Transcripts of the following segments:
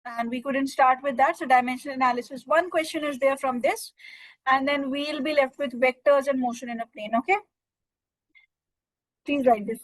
and we couldn't start with that. So dimensional analysis, one question is there from this, and then we'll be left with vectors and motion in a plane. Okay, please write this.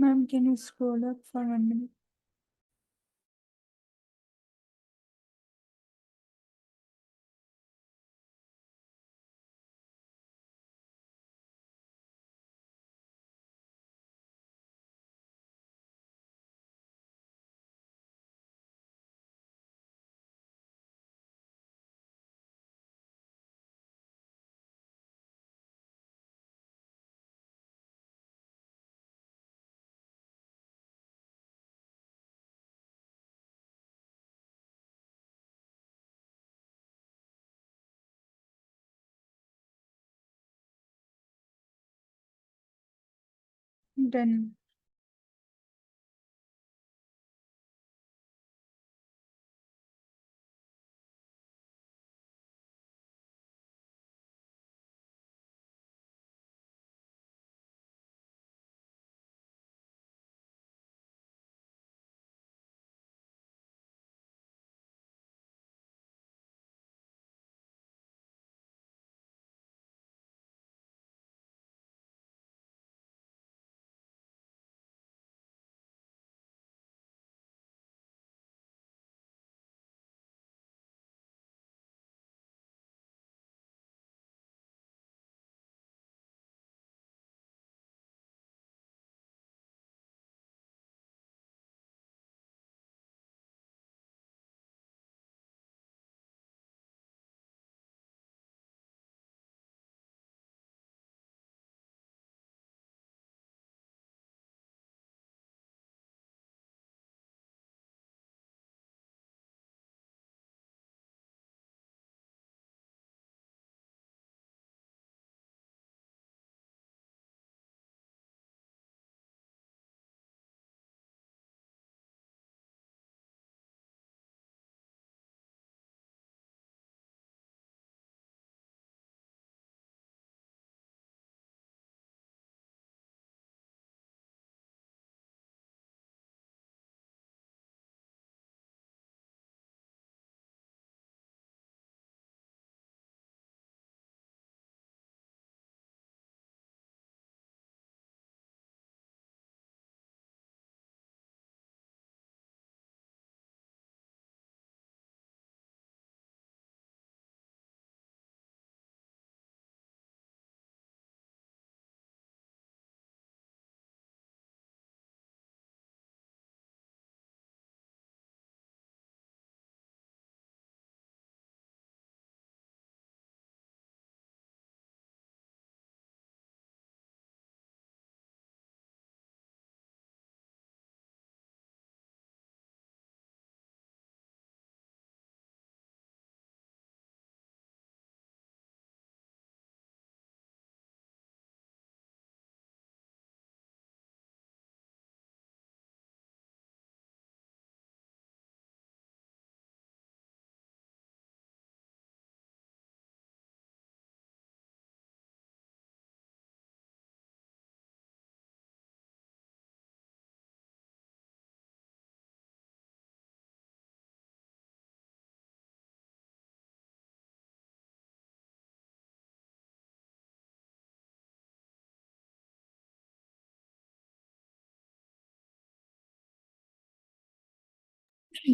Ma'am, can you scroll up for 1 minute? Done.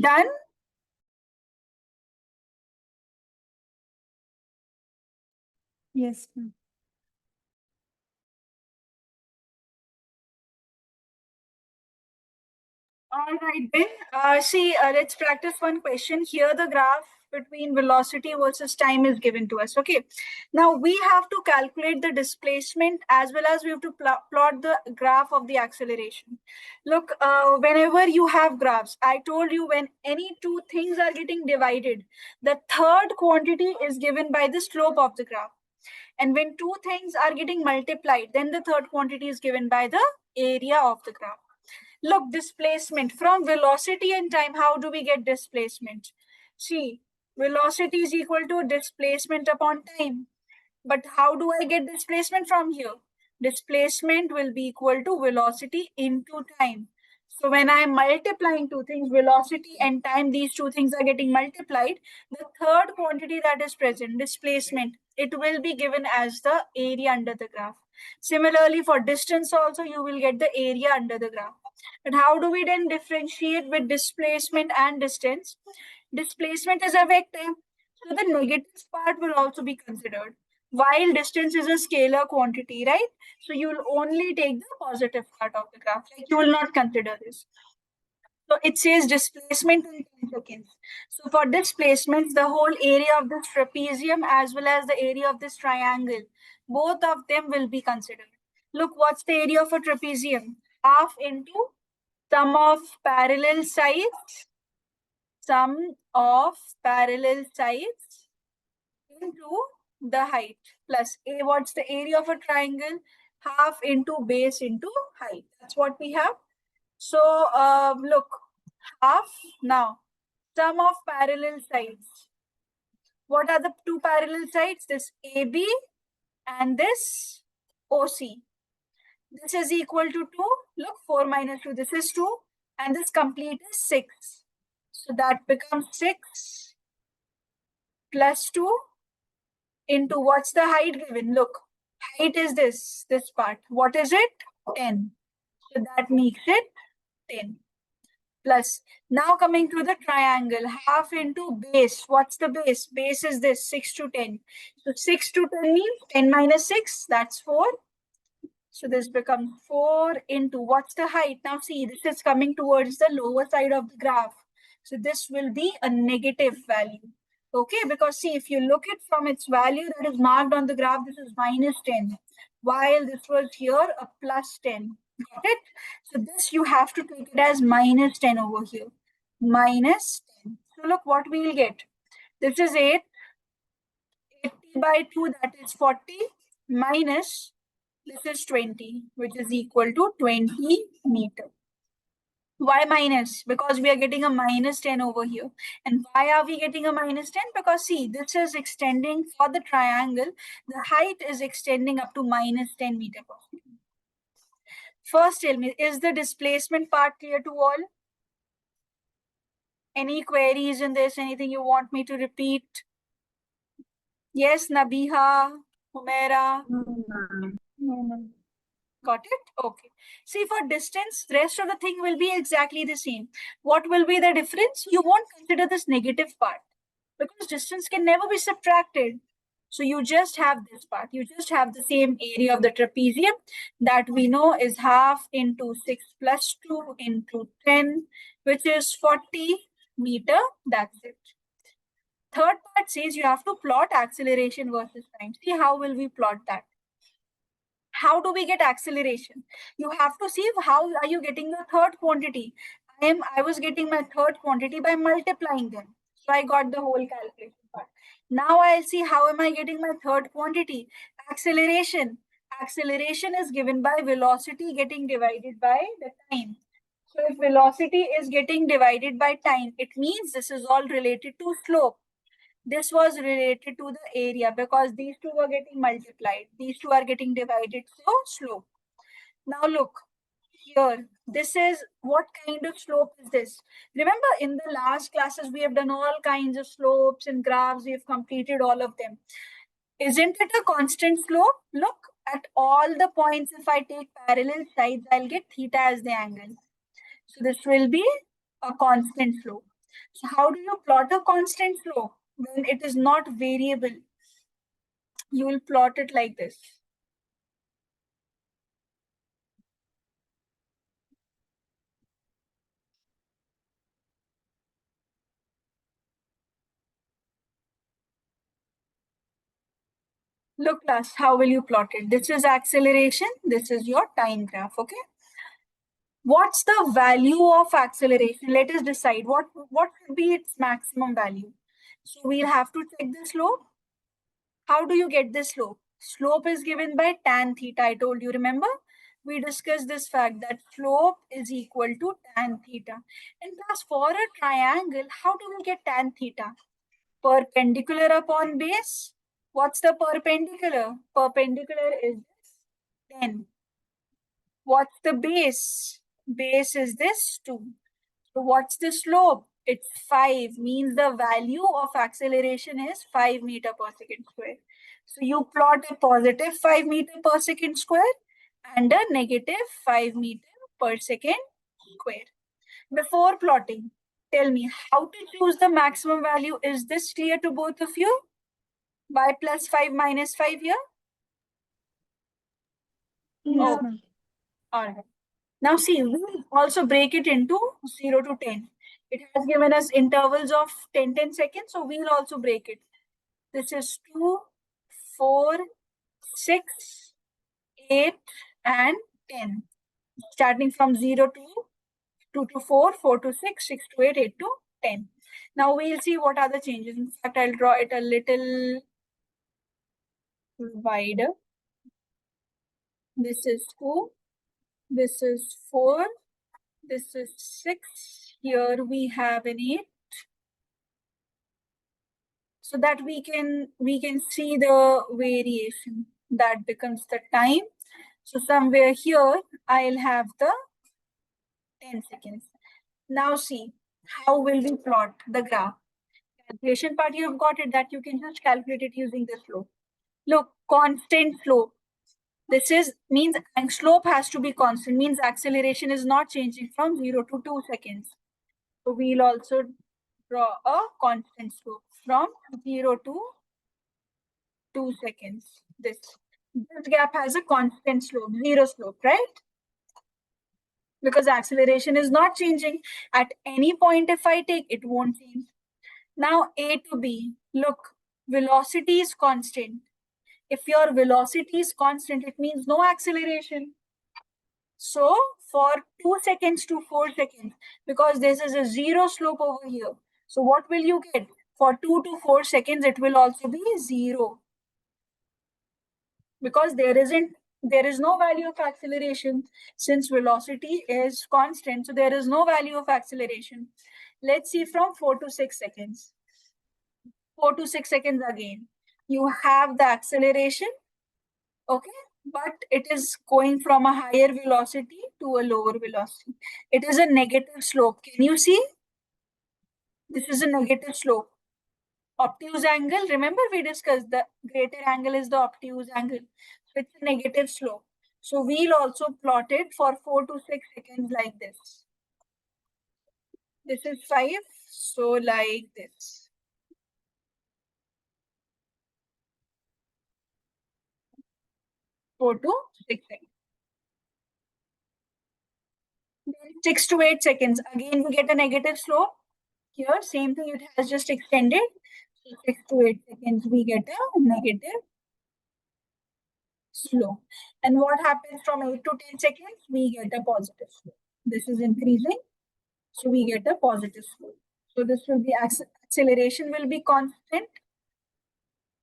Done? Yes, ma'am. All right, then. Let's practice one question. Here, the graph between velocity versus time is given to us. Okay. Now, we have to calculate the displacement as well as we have to plot the graph of the acceleration. Look, whenever you have graphs, I told you when any two things are getting divided, the third quantity is given by the slope of the graph. And when two things are getting multiplied, then the third quantity is given by the area of the graph. Look, displacement from velocity and time. How do we get displacement? See, velocity is equal to displacement upon time. But how do I get displacement from here? Displacement will be equal to velocity into time. So when I am multiplying two things, velocity and time, these two things are getting multiplied. The third quantity that is present, displacement, it will be given as the area under the graph. Similarly, for distance also, you will get the area under the graph. But how do we then differentiate with displacement and distance? Displacement is a vector, so the negative part will also be considered. While distance is a scalar quantity, right? So you will only take the positive part of the graph. Like you will not consider this. So it says displacement in 10 seconds. So for displacements, the whole area of this trapezium as well as the area of this triangle, both of them will be considered. Look, what's the area of a trapezium? Half into sum of parallel sides, sum of parallel sides into the height plus a. What's the area of a triangle? Half into base into height. That's what we have. So look, half now. Sum of parallel sides. What are the two parallel sides? This AB and this OC. This is equal to 2. Look, 4 minus 2. This is 2. And this complete is 6. So that becomes 6 plus 2 into what's the height given? Look, height is this part. What is it? 10. So that makes it 10. Plus, now coming to the triangle, half into base. What's the base? Base is this, 6 to 10. So 6 to 10 means 10 minus 6, that's 4. So this becomes 4 into what's the height? Now see, this is coming towards the lower side of the graph. So this will be a negative value. Okay, because see, if you look at from its value that is marked on the graph, this is minus 10, while this was here a plus 10. Got it? So this you have to take it as minus 10 over here. Minus 10. So look what we'll get. This is 8. 80 by 2, that is 40, minus this is 20, which is equal to 20 meter. Why minus? Because we are getting a minus 10 over here. And why are we getting a minus 10? Because see, this is extending for the triangle. The height is extending up to minus 10 meter per second. First, tell me, is the displacement part clear to all? Any queries in this? Anything you want me to repeat? Yes, Nabiha, Humaira? No. Got it? Okay. See, for distance, rest of the thing will be exactly the same. What will be the difference? You won't consider this negative part because distance can never be subtracted. So you just have this part. You just have the same area of the trapezium that we know is half into 6 plus 2 into 10, which is 40 meter. That's it. Third part says you have to plot acceleration versus time. See, how will we plot that? How do we get acceleration? You have to see how are you getting the third quantity. I was getting my third quantity by multiplying them. So I got the whole calculation part. Now I'll see how am I getting my third quantity. Acceleration. Acceleration is given by velocity getting divided by the time. So if velocity is getting divided by time, it means this is all related to slope. This was related to the area because these two were getting multiplied. These two are getting divided. So slope. Now look here. This is what kind of slope is this? Remember in the last classes, we have done all kinds of slopes and graphs. We have completed all of them. Isn't it a constant slope? Look at all the points. If I take parallel sides, I'll get theta as the angle. So this will be a constant slope. So how do you plot a constant slope when it is not variable? You will plot it like this. Look class, how will you plot it? This is acceleration. This is your time graph. Okay. What's the value of acceleration? Let us decide what should be its maximum value. So we'll have to check the slope. How do you get this slope? Slope is given by tan theta. I told you, remember? We discussed this fact that slope is equal to tan theta. And plus for a triangle, how do we get tan theta? Perpendicular upon base. What's the perpendicular? Perpendicular is this 10. What's the base? Base is this 2. So what's the slope? It's 5, means the value of acceleration is 5 meter per second square. So you plot a positive 5 meter per second square and a negative 5 meter per second square. Before plotting, tell me how to choose the maximum value. Is this clear to both of you? Y plus 5 minus 5 here? Yes, Oh, ma'am. all right. Now see, we'll also break it into 0 to 10. It has given us intervals of 10 seconds, so we'll also break it. This is 2, 4, 6, 8, and 10. Starting from 0 to 2 to 4, 4 to 6, 6 to 8, 8 to 10. Now we'll see what are the changes. In fact, I'll draw it a little wider. This is 2, this is 4, this is 6. Here we have an 8. So that we can see the variation. That becomes the time. So somewhere here, I'll have the 10 seconds. Now see, how will we plot the graph? Calculation part, you have got it, that you can just calculate it using the slope. Look, constant slope. This is means slope has to be constant, means acceleration is not changing from 0 to 2 seconds. So we'll also draw a constant slope from 0 to 2 seconds. This gap has a constant slope, zero slope, right? Because acceleration is not changing. At any point, if I take, it won't change. Now A to B, look, velocity is constant. If your velocity is constant, it means no acceleration. So for 2 seconds to 4 seconds, because this is a zero slope over here. So what will you get? For 2 to 4 seconds, it will also be 0. Because there is no value of acceleration since velocity is constant, so there is no value of acceleration. Let's see from 4 to 6 seconds. 4 to 6 seconds again, you have the acceleration, okay, but it is going from a higher velocity to a lower velocity. It is a negative slope. Can you see? This is a negative slope. Obtuse angle, remember we discussed the greater angle is the obtuse angle. So it's a negative slope. So we'll also plot it for 4 to 6 seconds like this. This is 5, so like this. 4 to 6 seconds. Then 6 to 8 seconds. Again, we get a negative slope. Here, same thing, it has just extended. So 6 to 8 seconds, we get a negative slope. And what happens from 8 to 10 seconds? We get a positive slope. This is increasing. So we get a positive slope. So this will be acceleration will be constant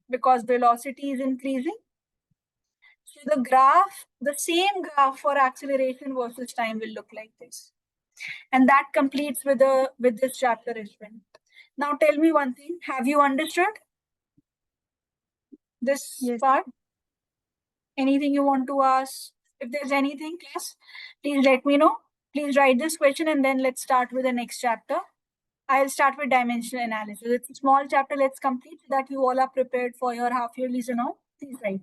because velocity is increasing. So the graph, the same graph for acceleration versus time will look like this. And that completes with this chapter as well. Now tell me one thing. Have you understood this Yes. part? Anything you want to ask? If there's anything, class, please let me know. Please write this question and then let's start with the next chapter. I'll start with dimensional analysis. It's a small chapter. Let's complete so that you all are prepared for your half yearly now. Please write.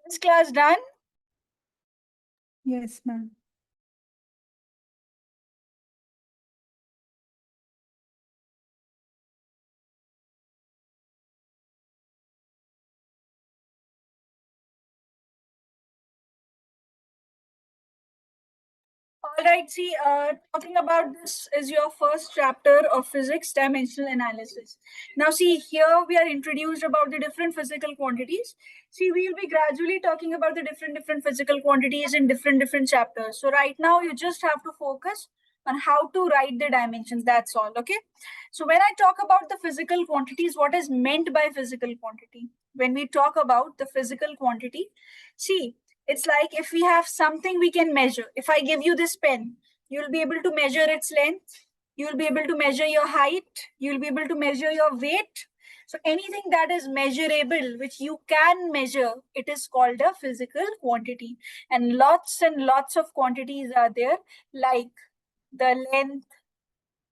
Is class done? Yes, ma'am. All right, see, talking about this is your first chapter of physics dimensional analysis. Now, see, here we are introduced about the different physical quantities. See, we will be gradually talking about the different physical quantities in different chapters. So right now, you just have to focus on how to write the dimensions. That's all, okay? So when I talk about the physical quantities, what is meant by physical quantity? When we talk about the physical quantity, see, it's like if we have something we can measure. If I give you this pen, you'll be able to measure its length, you'll be able to measure your height, you'll be able to measure your weight. So anything that is measurable, which you can measure, it is called a physical quantity. And lots of quantities are there, like the length,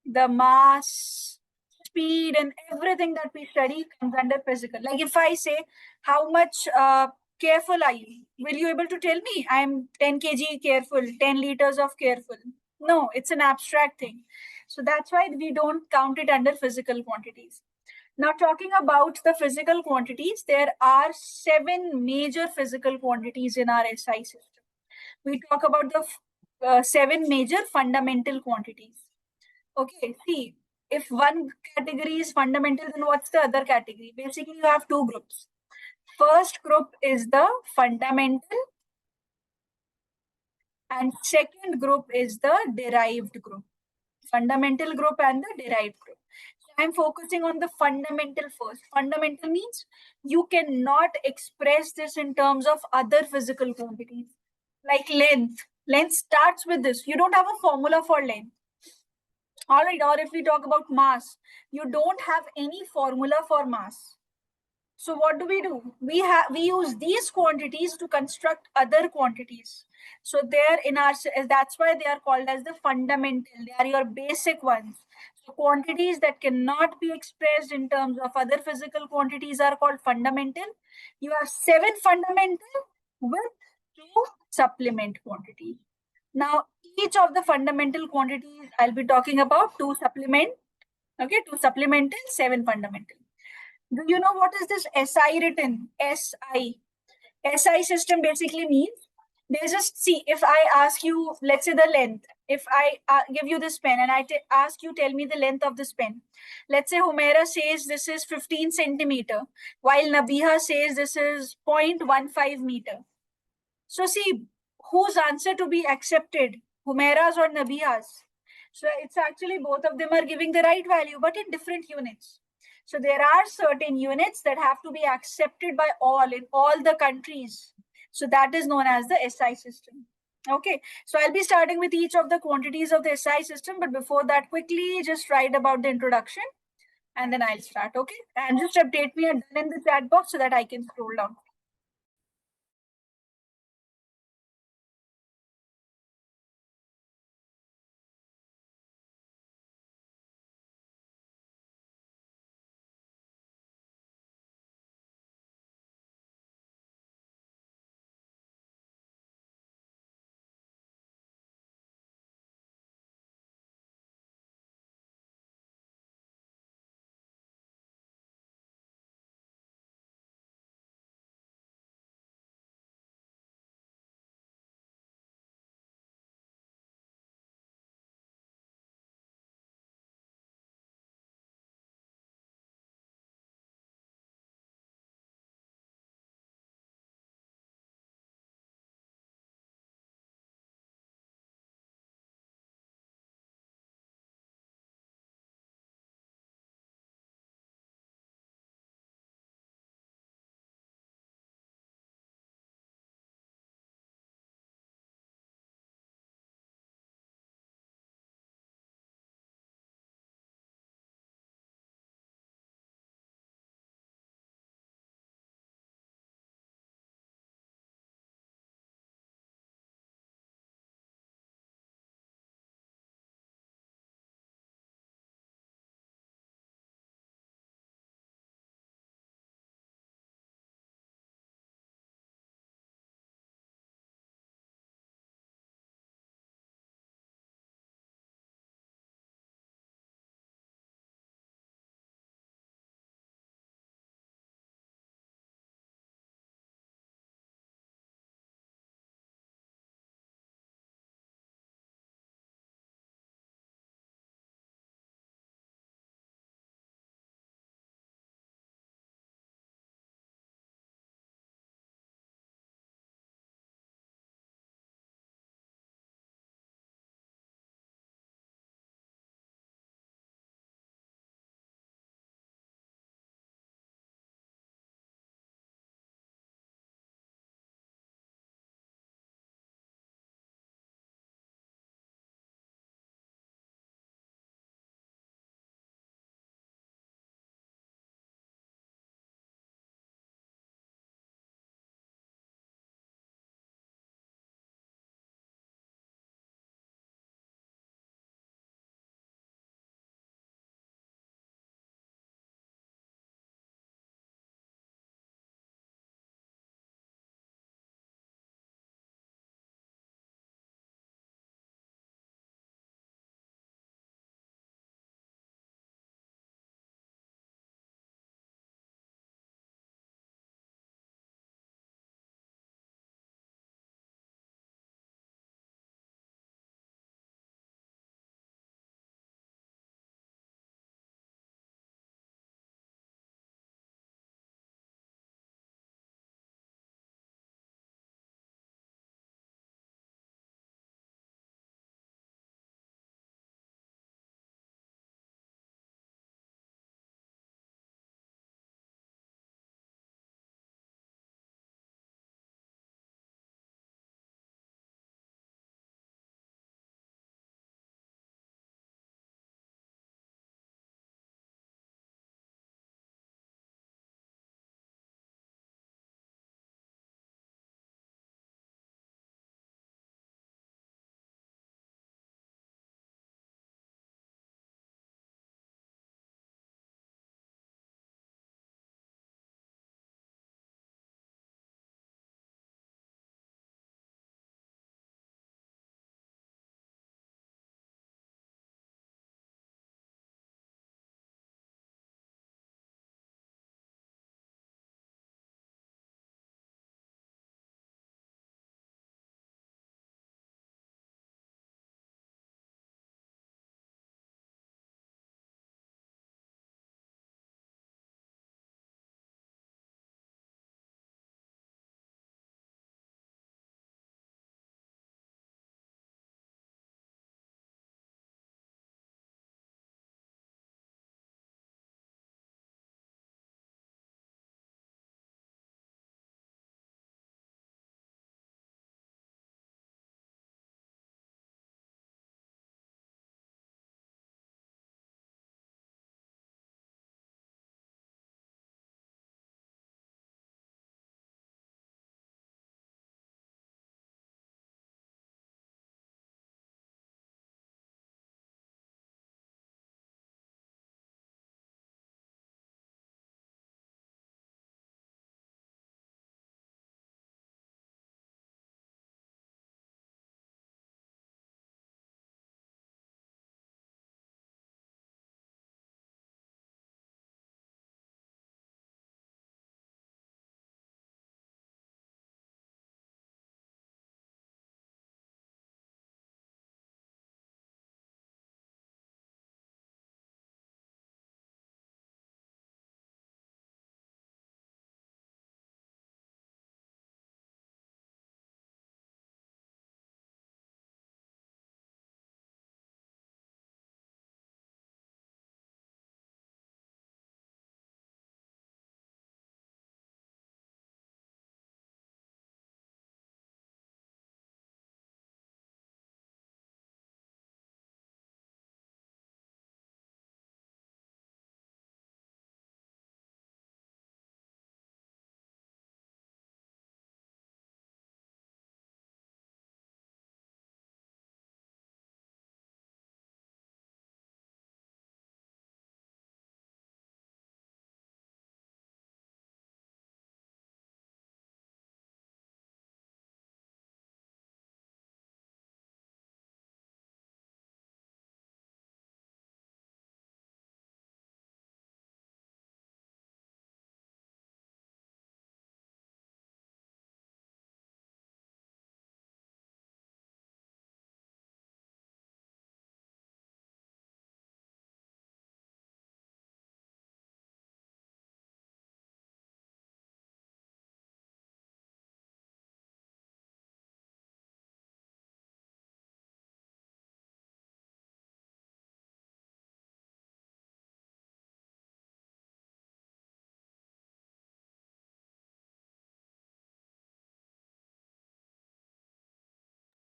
the mass, speed, and everything that we study comes under physical. Like if I say, how much careful are you? Will you able to tell me I'm 10 kg careful, 10 liters of careful? No, it's an abstract thing. So that's why we don't count it under physical quantities. Now, talking about the physical quantities, there are 7 major physical quantities in our SI system. We talk about the 7 major fundamental quantities. Okay, see, if one category is fundamental, then what's the other category? Basically, you have two groups. First group is the fundamental, and second group is the derived group. Fundamental group and the derived group. So I'm focusing on the fundamental first. Fundamental means you cannot express this in terms of other physical quantities, like length. Length starts with this. You don't have a formula for length. All right, or if we talk about mass, you don't have any formula for mass. So what do? We use these quantities to construct other quantities. So they're in our, that's why they are called as the fundamental. They are your basic ones. So quantities that cannot be expressed in terms of other physical quantities are called fundamental. You have 7 fundamental with 2 supplement quantities. Now, each of the fundamental quantities I'll be talking about, 2 supplement, okay, 2 supplemental, 7 fundamental. Do you know what is this SI written? SI. SI system basically means there's just, see, if I ask you, let's say the length, if I give you this pen and ask you, tell me the length of this pen. Let's say Humaira says this is 15 centimeter, while Nabiha says this is 0.15 meter. So see, whose answer to be accepted, Humaira's or Nabiha's? So it's actually both of them are giving the right value, but in different units. So there are certain units that have to be accepted by all in all the countries. So that is known as the SI system. Okay, so I'll be starting with each of the quantities of the SI system, but before that, quickly just write about the introduction and then I'll start. Okay, and just update me and done in the chat box so that I can scroll down.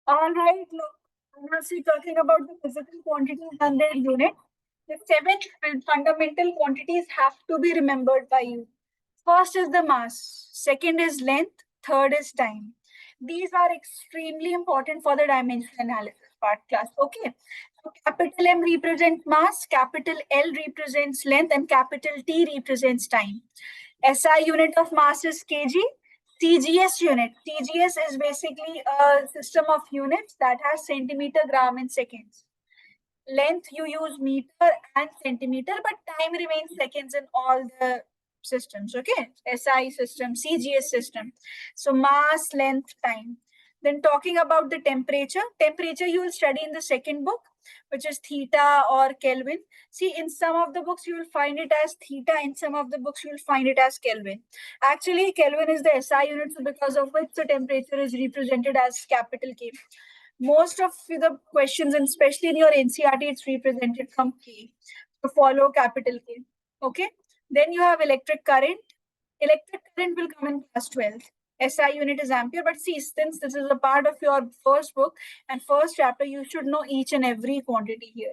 All right, look, I'm now talking about the physical quantities and their units. The seven fundamental quantities have to be remembered by you. First is the mass, second is length, third is time. These are extremely important for the dimensional analysis part class. Okay. So capital M represents mass, capital L represents length, and capital T represents time. SI unit of mass is kg. CGS unit. CGS is basically a system of units that has centimeter, gram, and seconds. Length you use meter and centimeter, but time remains seconds in all the systems. Okay, SI system, CGS system. So mass, length, time. Then talking about the temperature. Temperature you will study in the second book, which is theta or Kelvin. See, in some of the books you will find it as theta, in some of the books you will find it as Kelvin. Actually, Kelvin is the SI unit, so because of which the temperature is represented as capital K. Most of the questions, and especially in your NCRT, it's represented from K. So follow capital K. Okay. Then you have electric current. Electric current will come in class 12. SI unit is ampere. But see, since this is a part of your first book and first chapter, you should know each and every quantity here.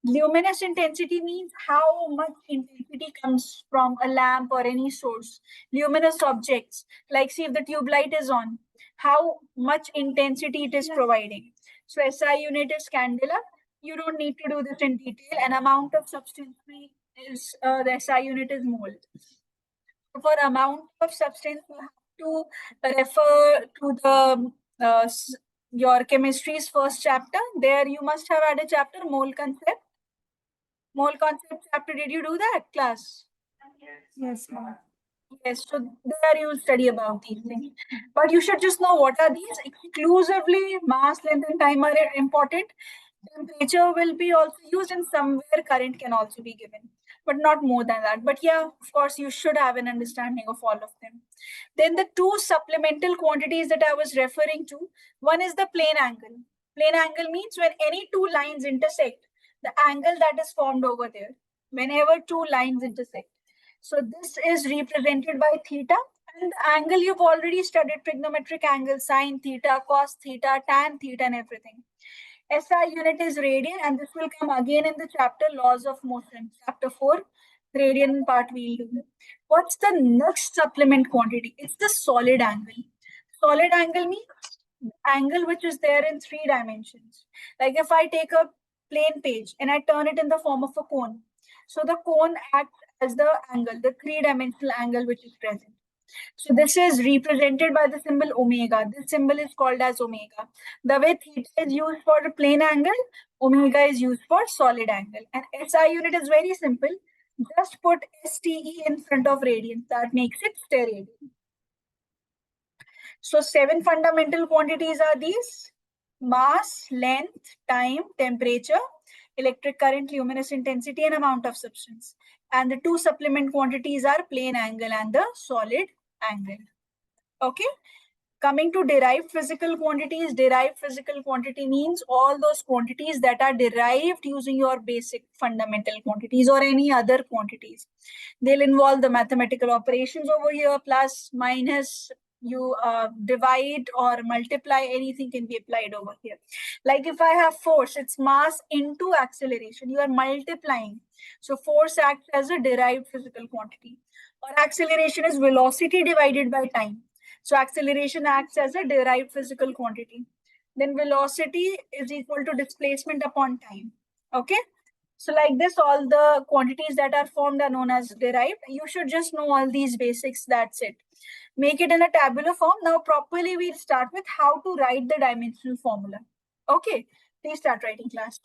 Luminous intensity means how much intensity comes from a lamp or any source. Luminous objects, like see if the tube light is on, how much intensity it is providing. So SI unit is candela. You don't need to do this in detail. An amount of substance is the SI unit is mole. For amount of substance, you have to refer to the your chemistry's first chapter. There you must have had a chapter mole concept. Mole concept chapter. Did you do that class? Yes, ma'am. Yes, so there you will study about these things. But you should just know what are these. Exclusively mass, length, and time are important. Temperature will be also used, and somewhere current can also be given, but not more than that. But yeah, of course, you should have an understanding of all of them. Then the two supplemental quantities that I was referring to, one is the plane angle. Plane angle means when any two lines intersect, the angle that is formed over there, whenever two lines intersect. So this is represented by theta, and the angle you've already studied, trigonometric angle, sine theta, cos theta, tan theta, and everything. SI unit is radian, and this will come again in the chapter laws of motion, chapter 4, radian part we'll do. What's the next supplement quantity? It's the solid angle. Solid angle means angle which is there in three dimensions. Like if I take a plain page and I turn it in the form of a cone, so the cone acts as the angle, the three-dimensional angle which is present. So this is represented by the symbol omega. This symbol is called as omega. The way theta is used for a plane angle, omega is used for solid angle. And SI unit is very simple. Just put STE in front of radians. That makes it steradian. So seven fundamental quantities are these: mass, length, time, temperature, electric current, luminous intensity, and amount of substance. And the two supplement quantities are plane angle and the solid angle. Okay. Coming to derived physical quantity means all those quantities that are derived using your basic fundamental quantities or any other quantities. They'll involve the mathematical operations over here, plus, minus, you divide or multiply, anything can be applied over here. Like if I have force, it's mass into acceleration. You are multiplying. So force acts as a derived physical quantity. Or acceleration is velocity divided by time. So acceleration acts as a derived physical quantity. Then velocity is equal to displacement upon time. Okay. So like this, all the quantities that are formed are known as derived. You should just know all these basics. That's it. Make it in a tabular form. Now properly we'll start with how to write the dimensional formula. Okay. Please start writing, class.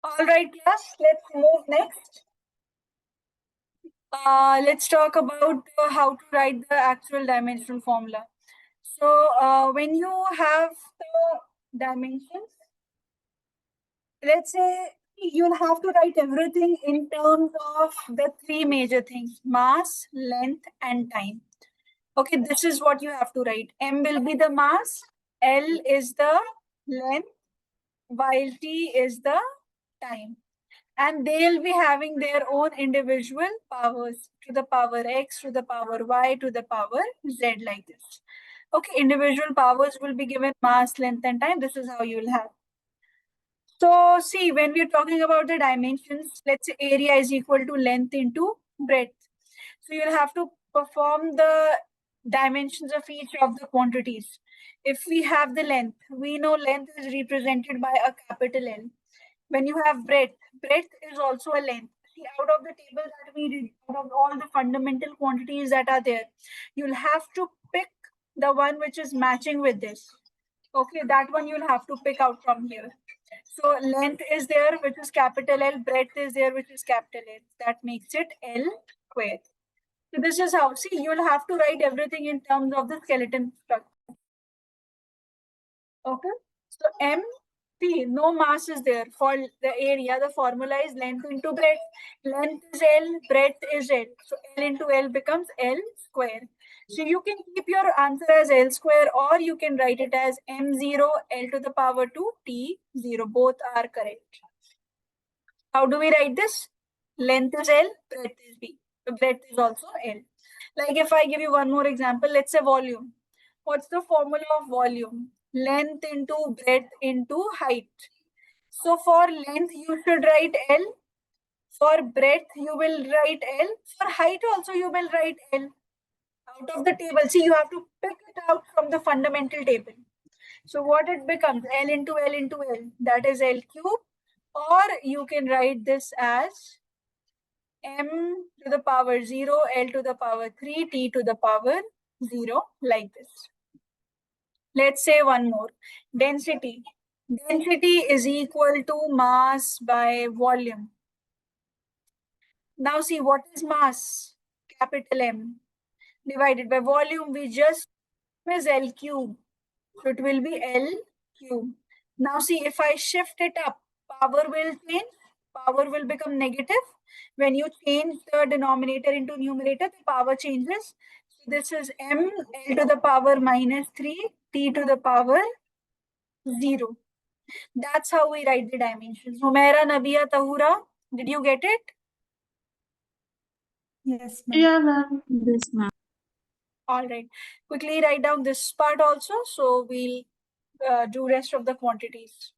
All right, class, let's move next. Let's talk about how to write the actual dimensional formula. So when you have the dimensions, let's say you'll have to write everything in terms of the three major things: mass, length, and time. Okay, this is what you have to write. M will be the mass, L is the length, while T is the time. And they'll be having their own individual powers, to the power X, to the power Y, to the power Z, like this. Okay, individual powers will be given: mass, length, and time. This is how you will have. So see, when we're talking about the dimensions, let's say area is equal to length into breadth. So you'll have to perform the dimensions of each of the quantities. If we have the length, we know length is represented by a capital L. When you have breadth, breadth is also a length. See, out of the table that we did, out of all the fundamental quantities that are there, you'll have to pick the one which is matching with this. Okay, that one you'll have to pick out from here. So length is there, which is capital L. Breadth is there, which is capital L. That makes it L square. So this is how, see, you'll have to write everything in terms of the skeleton structure. Okay. So M, P, no mass is there. For the area, the formula is length into breadth. Length is L, breadth is L. So L into L becomes L square. So you can keep your answer as L square, or you can write it as M0 L to the power 2 T0. Both are correct. How do we write this? Length is L, breadth is B. The breadth is also L. Like if I give you one more example, let's say volume. What's the formula of volume? Length into breadth into height. So for length, you should write L. For breadth, you will write L. For height also, you will write L. Out of the table, see, you have to pick it out from the fundamental table. So what it becomes? L into L into L. That is L cube. Or you can write this as M to the power 0, L to the power 3, T to the power 0, like this. Let's say one more. Density. Density is equal to mass by volume. Now see, what is mass? Capital M. Divided by volume, we just is L cube. So it will be L cube. Now see, if I shift it up, power will change. Power will become negative. When you change the denominator into numerator, the power changes. So this is M L to the power minus 3 T to the power 0. That's how we write the dimensions. Humaira, Nabia, Tahura, did you get it? Yes, ma'am. Yeah, ma'am. Yes, ma'am. All right. Quickly write down this part also. So we'll do rest of the quantities.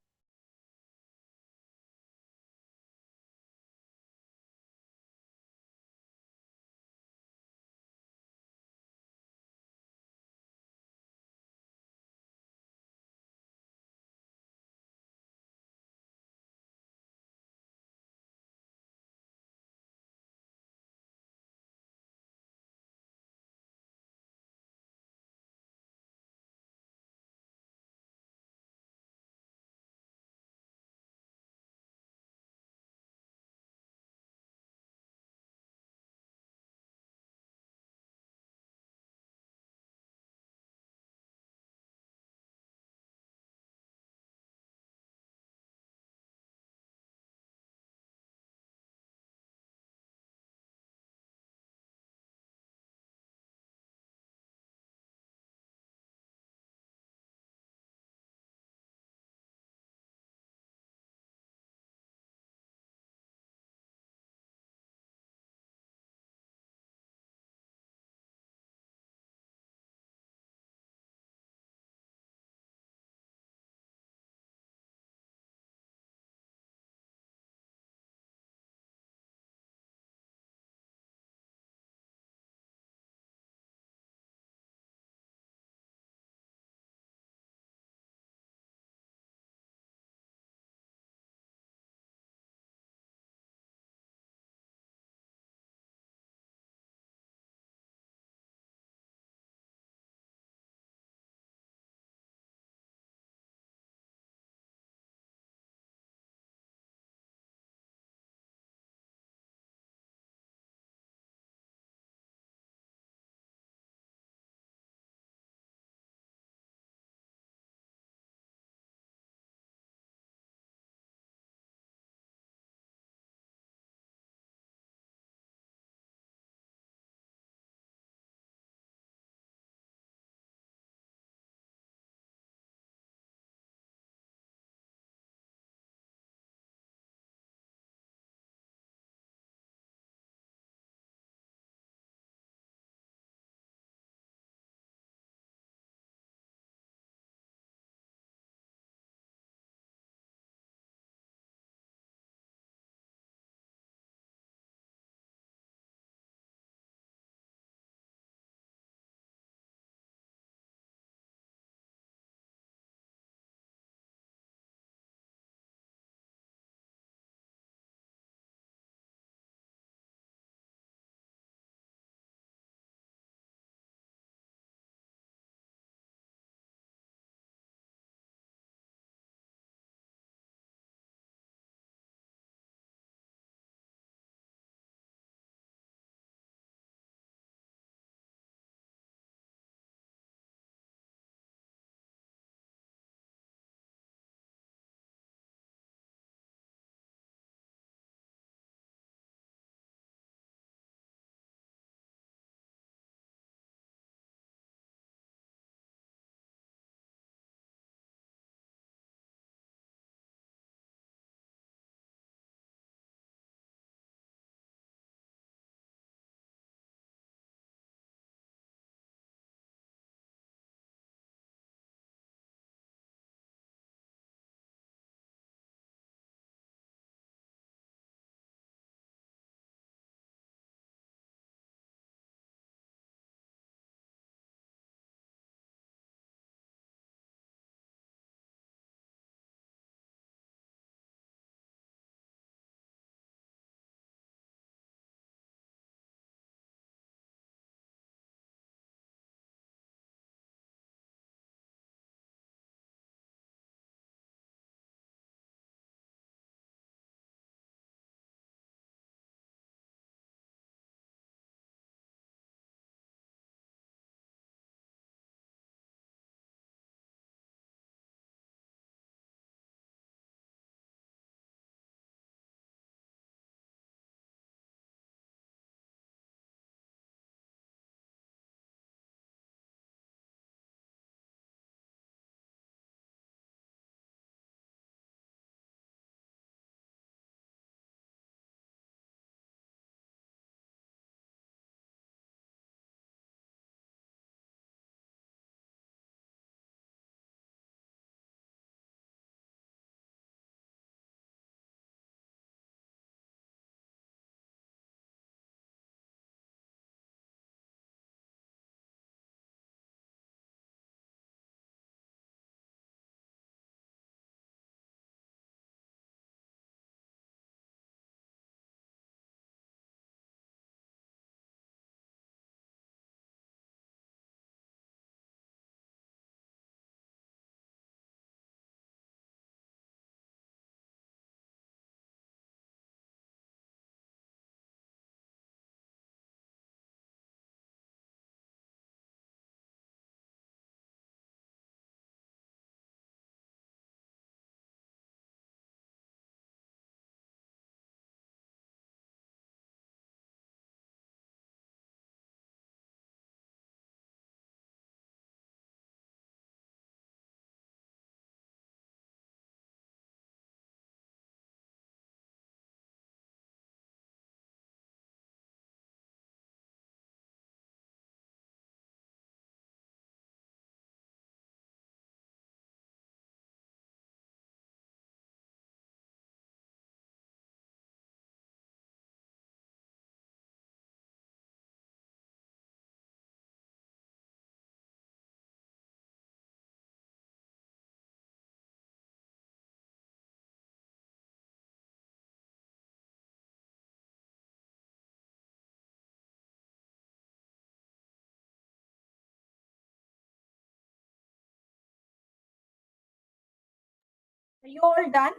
Are you all done?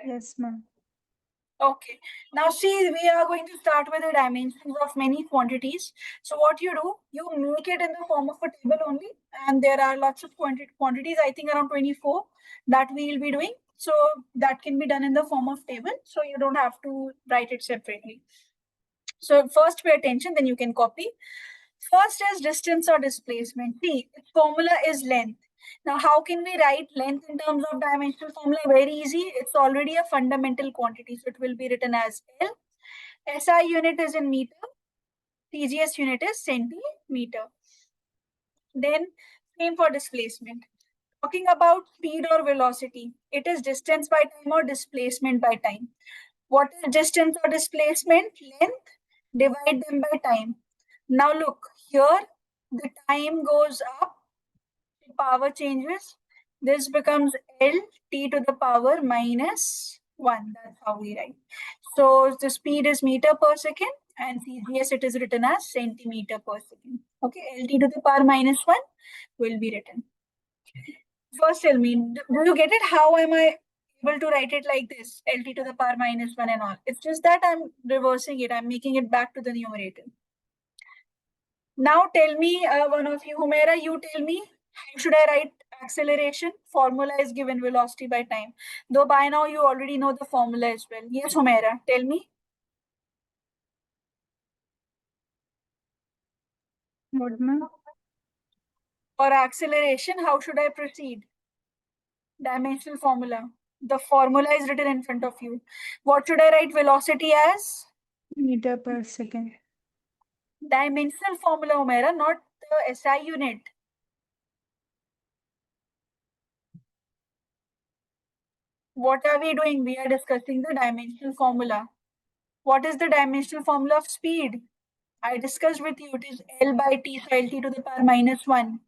Yes, ma'am. Okay. Now see, we are going to start with the dimensions of many quantities. So what you do, you make it in the form of a table only, and there are lots of quantities, I think around 24 that we will be doing. So that can be done in the form of table. So you don't have to write it separately. So first pay attention, then you can copy. First is distance or displacement. See, its formula is length. Now, how can we write length in terms of dimensional formula? Very easy. It's already a fundamental quantity, so it will be written as L. SI unit is in meter. TGS unit is centimeter. Then, same for displacement. Talking about speed or velocity, it is distance by time or displacement by time. What is distance or displacement? Length, divide them by time. Now look, here the time goes up, the power changes. This becomes L t to the power minus 1. That's how we write. So the speed is meter per second, and CGS it is written as centimeter per second. Okay, L t to the power minus 1 will be written. First tell me, do you get it? How am I able to write it like this? Lt to the power minus 1 and all. It's just that I'm reversing it. I'm making it back to the numerator. Now tell me, one of you, Humaira, you tell me, how should I write acceleration? Formula is given velocity by time. Though by now you already know the formula as well. Yes, Humaira, tell me. What, ma'am? For acceleration, how should I proceed? Dimensional formula. The formula is written in front of you. What should I write velocity as? Meter per second. Dimensional formula, Umaira, not the SI unit. What are we doing? We are discussing the dimensional formula. What is the dimensional formula of speed? I discussed with you. It is L by T, so LT to the power minus 1.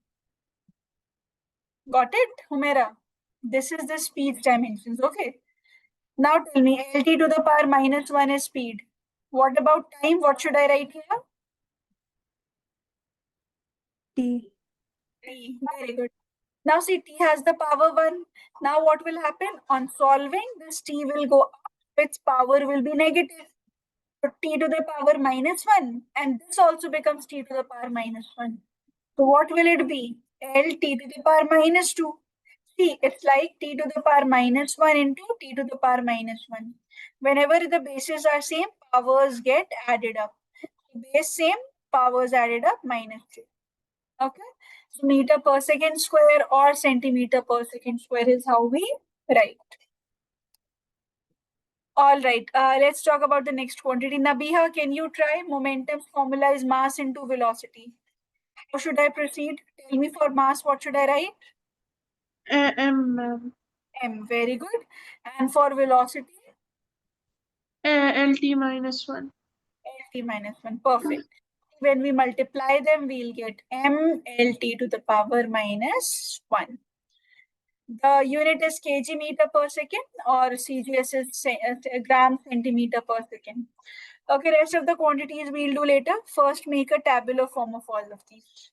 Got it, Umaira? This is the speed dimensions. Okay. Now tell me, LT to the power minus 1 is speed. What about time? What should I write here? T. T. Very good. Now see, T has the power 1. Now what will happen? On solving, this T will go up. Its power will be negative. So T to the power minus 1. And this also becomes T to the power minus 1. So what will it be? L T to the power minus 2. See, it's like T to the power minus 1 into T to the power minus 1. Whenever the bases are same, powers get added up. Base same, powers added up minus 3. Okay. So meter per second square or centimeter per second square is how we write. All right. Let's talk about the next quantity. Nabiha, can you try? Momentum's formula is mass into velocity. How should I proceed? Tell me for mass, what should I write? M, ma'am. M. Very good. And for velocity? LT minus 1. LT minus 1. Perfect. When we multiply them, we'll get M LT to the power minus 1. The unit is kg meter per second or CGS is gram centimeter per second. Okay, rest of the quantities we'll do later. First, make a tabular form of all of these.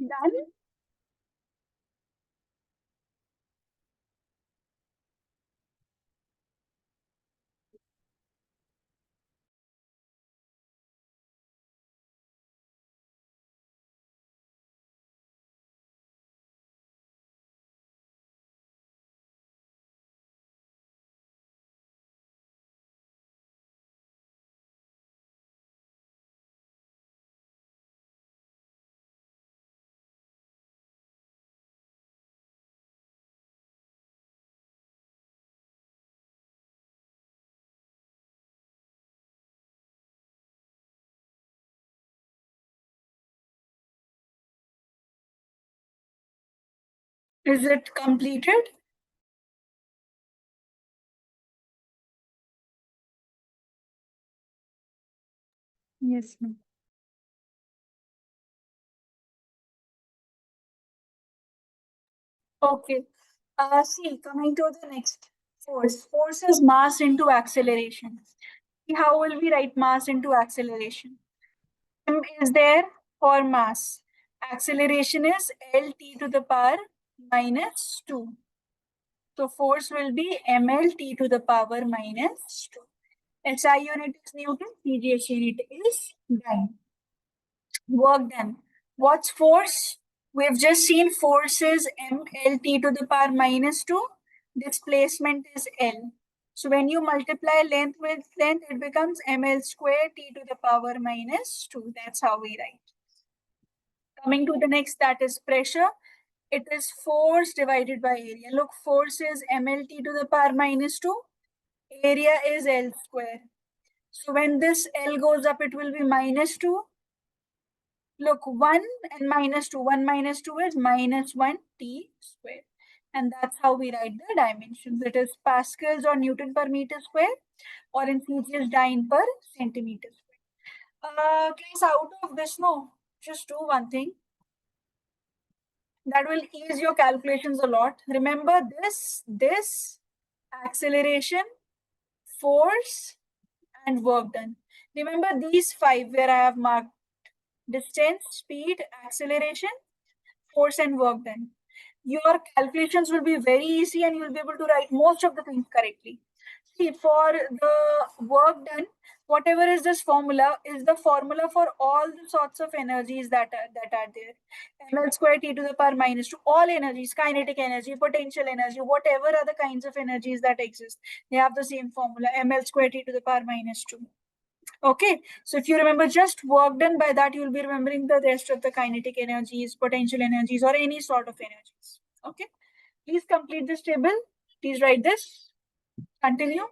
Done. Is it completed? Yes, ma'am. Okay. See, coming to the next force. Force is mass into acceleration. See, how will we write mass into acceleration? M is there for mass. Acceleration is Lt to the power minus 2. So force will be mLt to the power minus 2. SI unit is Newton, PGH unit is Dyne. Work done. What's force? We've just seen force is mLt to the power minus 2. Displacement is L. So when you multiply length with length, it becomes ml square t to the power minus 2. That's how we write. Coming to the next, that is pressure. It is force divided by area. Look, force is mLt to the power minus 2. Area is L square. So when this L goes up, it will be minus 2. Look, 1 and minus 2. 1 minus 2 is minus 1 t square. And that's how we write the dimensions. It is pascals or Newton per meter square, or in Celsius dyne per centimeter square. Class, out of this, no, just do one thing. That will ease your calculations a lot. Remember this acceleration, force, and work done. Remember these five where I have marked distance, speed, acceleration, force, and work done. Your calculations will be very easy and you'll be able to write most of the things correctly. See, for the work done, whatever is this formula is the formula for all the sorts of energies that are there. Ml square t to the power minus 2, all energies, kinetic energy, potential energy, whatever are the kinds of energies that exist, they have the same formula, ml square t to the power minus 2. Okay, so if you remember just work done, by that you'll be remembering the rest of the kinetic energies, potential energies, or any sort of energies. Okay, please complete this table. Please write this. Continue.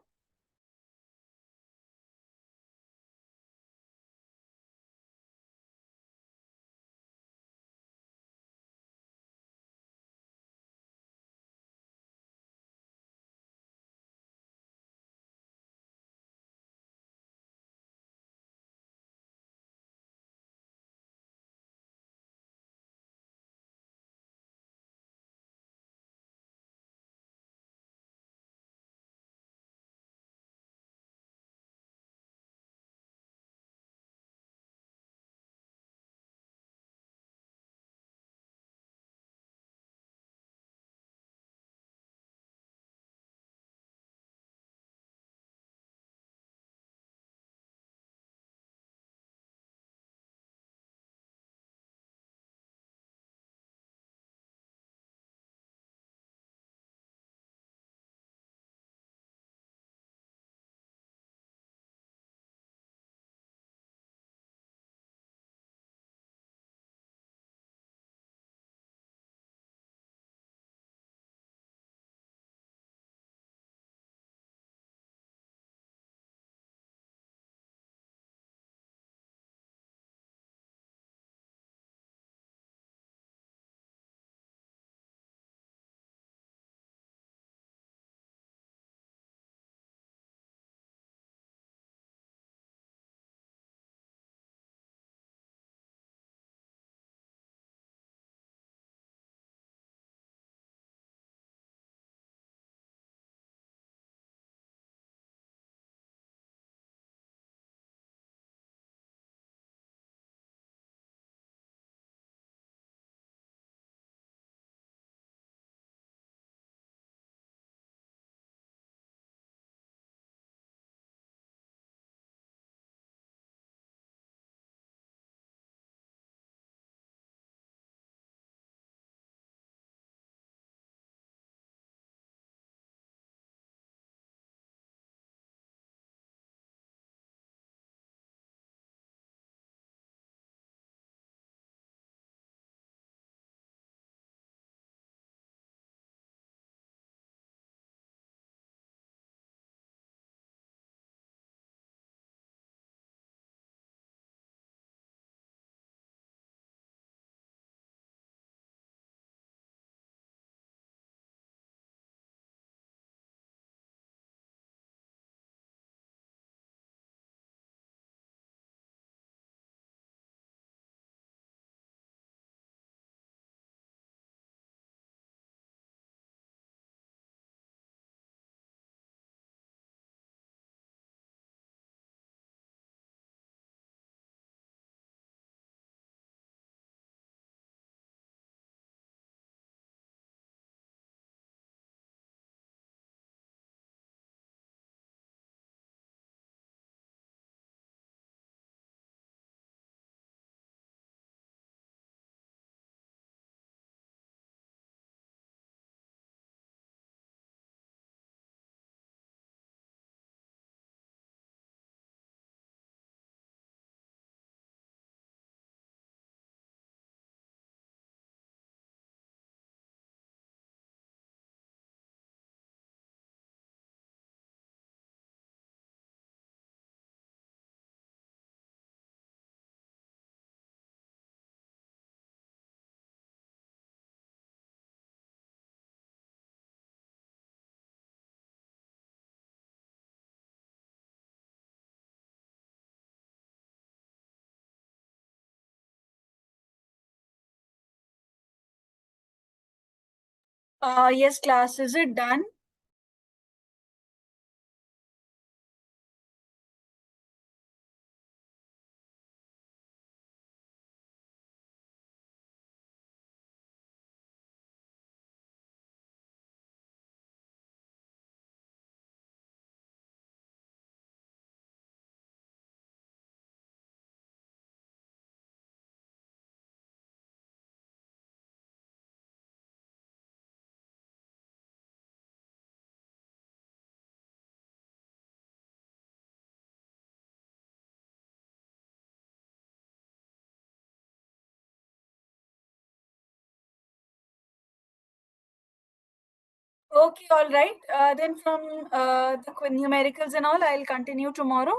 Yes, class. Is it done? Okay, all right. Then from the numericals and all, I'll continue tomorrow.